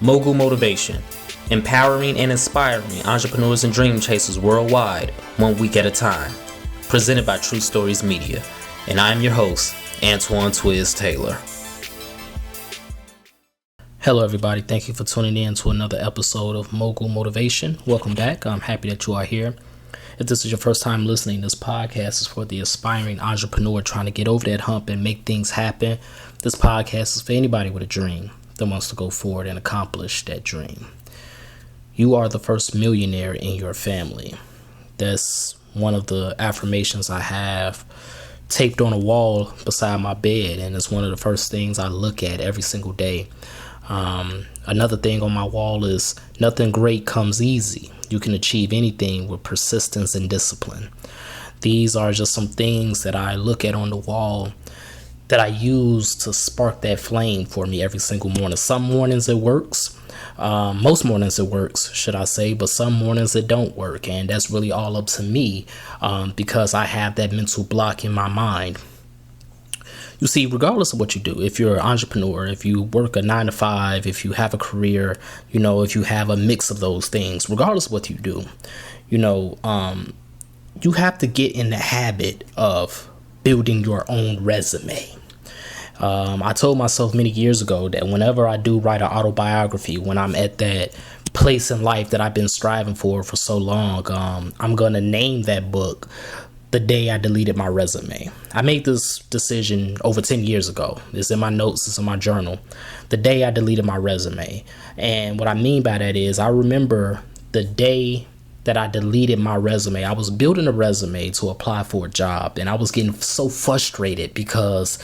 Mogul Motivation, empowering and inspiring entrepreneurs and dream chasers worldwide, 1 week at a time. Presented by True Stories Media, and I am your host, Antoine Twiz Taylor. Hello everybody, thank you for tuning in to another episode of Mogul Motivation. Welcome back, I'm happy that you are here. If this is your first time listening, this podcast is for the aspiring entrepreneur trying to get over that hump and make things happen. This podcast is for anybody with a dream that wants to go forward and accomplish that dream. You are the first millionaire in your family. That's one of the affirmations I have taped on a wall beside my bed, and it's one of the first things I look at every single day. Another thing on my wall is nothing great comes easy. You can achieve anything with persistence and discipline. These are just some things that I look at on the wall that I use to spark that flame for me every single morning. Some mornings it works. Most mornings it works, should I say, but some mornings it don't work. And that's really all up to me because I have that mental block in my mind. You see, regardless of what you do, if you're an entrepreneur, if you work a 9 to 5, if you have a career, if you have a mix of those things, regardless of what you do, you have to get in the habit of building your own resume. I told myself many years ago that whenever I do write an autobiography, when I'm at that place in life that I've been striving for so long, I'm going to name that book The Day I Deleted My Resume. I made this decision over 10 years ago. It's in my notes, it's in my journal. The day I deleted my resume. And what I mean by that is I remember the day that I deleted my resume. I was building a resume to apply for a job, and I was getting so frustrated because,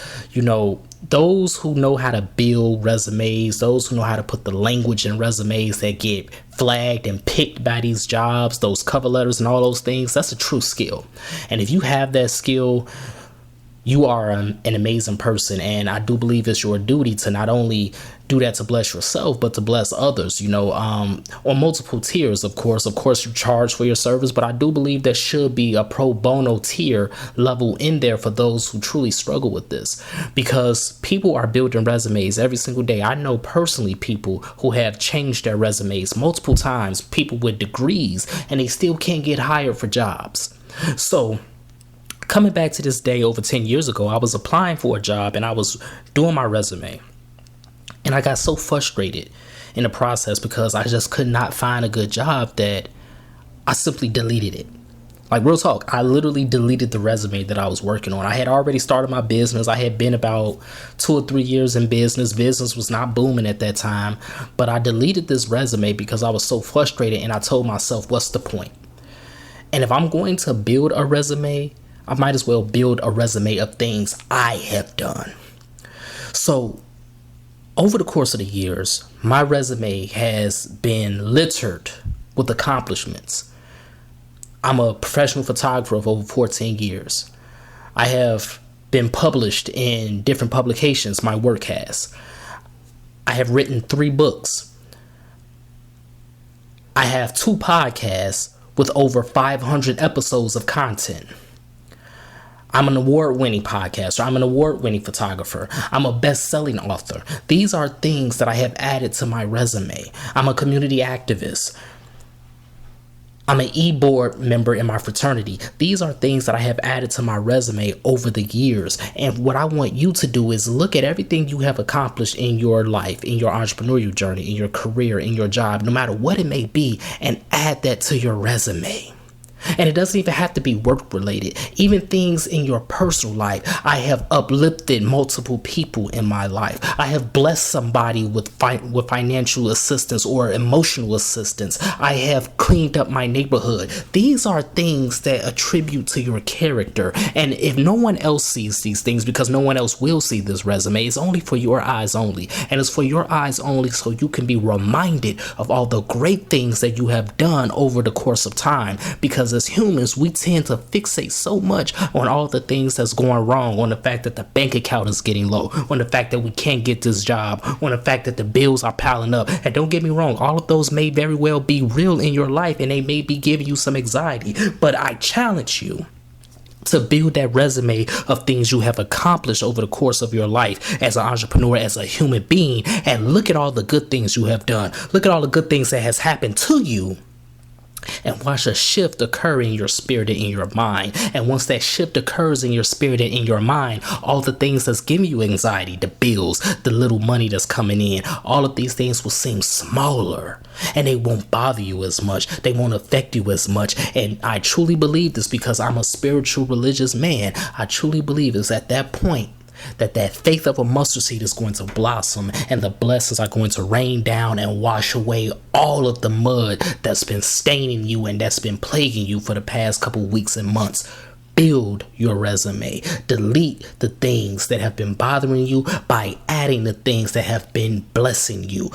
those who know how to build resumes, those who know how to put the language in resumes that get flagged and picked by these jobs, those cover letters and all those things, that's a true skill. And if you have that skill, you are an amazing person. And I do believe it's your duty to not only do that to bless yourself, but to bless others, on multiple tiers. Of course, you charge for your service, but I do believe there should be a pro bono tier level in there for those who truly struggle with this, because people are building resumes every single day. I know personally people who have changed their resumes multiple times, people with degrees, and they still can't get hired for jobs. So coming back to this day over 10 years ago, I was applying for a job and I was doing my resume. And I got so frustrated in the process because I just could not find a good job that I simply deleted it. Like, real talk, I literally deleted the resume that I was working on. I had already started my business. I had been about 2 or 3 years in business. Business was not booming at that time. But I deleted this resume because I was so frustrated, and I told myself, what's the point? And if I'm going to build a resume, I might as well build a resume of things I have done. So over the course of the years, my resume has been littered with accomplishments. I'm a professional photographer of over 14 years. I have been published in different publications, my work has. I have written 3 books. I have 2 podcasts with over 500 episodes of content. I'm an award-winning podcaster. I'm an award-winning photographer. I'm a best-selling author. These are things that I have added to my resume. I'm a community activist. I'm an e-board member in my fraternity. These are things that I have added to my resume over the years. And what I want you to do is look at everything you have accomplished in your life, in your entrepreneurial journey, in your career, in your job, no matter what it may be, and add that to your resume. And it doesn't even have to be work related. Even things in your personal life. I have uplifted multiple people in my life. I have blessed somebody with financial assistance or emotional assistance. I have cleaned up my neighborhood. These are things that attribute to your character. And if no one else sees these things, because no one else will see this resume, it's only for your eyes only. And it's for your eyes only so you can be reminded of all the great things that you have done over the course of time. Because as humans, we tend to fixate so much on all the things that's going wrong, on the fact that the bank account is getting low, on the fact that we can't get this job, on the fact that the bills are piling up. And don't get me wrong, all of those may very well be real in your life and they may be giving you some anxiety, but I challenge you to build that resume of things you have accomplished over the course of your life as an entrepreneur, as a human being, and look at all the good things you have done. Look at all the good things that has happened to you, and watch a shift occur in your spirit and in your mind. And once that shift occurs in your spirit and in your mind, all the things that's giving you anxiety, the bills, the little money that's coming in, all of these things will seem smaller, and they won't bother you as much. They won't affect you as much. And I truly believe this because I'm a spiritual, religious man. I truly believe it's at that point that faith of a mustard seed is going to blossom, and the blessings are going to rain down and wash away all of the mud that's been staining you and that's been plaguing you for the past couple weeks and months. Build your resume. Delete the things that have been bothering you by adding the things that have been blessing you.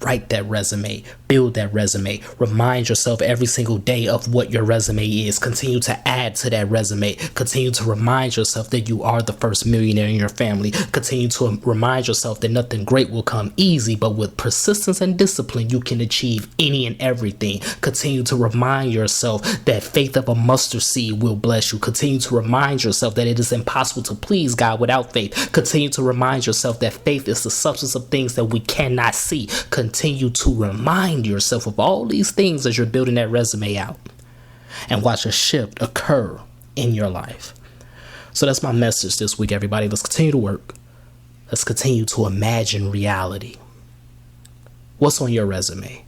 Write that resume, build that resume, remind yourself every single day of what your resume is. Continue to add to that resume. Continue to remind yourself that you are the first millionaire in your family. Continue to remind yourself that nothing great will come easy, but with persistence and discipline, you can achieve any and everything. Continue to remind yourself that faith of a mustard seed will bless you. Continue to remind yourself that it is impossible to please God without faith. Continue to remind yourself that faith is the substance of things that we cannot see. Continue to remind yourself of all these things as you're building that resume out, and watch a shift occur in your life. So that's my message this week, everybody. Let's continue to work. Let's continue to imagine reality. What's on your resume?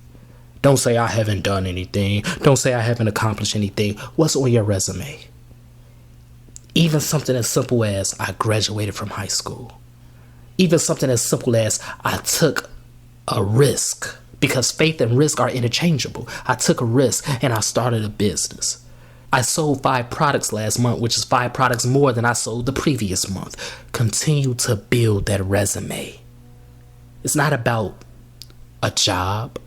Don't say I haven't done anything. Don't say I haven't accomplished anything. What's on your resume? Even something as simple as I graduated from high school. Even something as simple as I took a risk, because faith and risk are interchangeable. I took a risk and I started a business. I sold 5 products last month, which is 5 products more than I sold the previous month. Continue to build that resume. It's not about a job.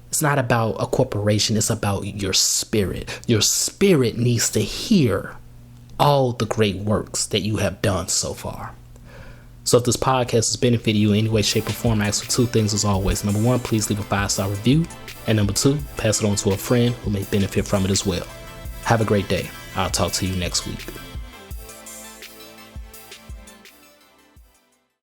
It's not about a corporation. It's about your spirit. Your spirit needs to hear all the great works that you have done so far. So if this podcast has benefited you in any way, shape, or form, I ask for 2 things as always. Number 1, please leave a 5-star review. And number 2, pass it on to a friend who may benefit from it as well. Have a great day. I'll talk to you next week.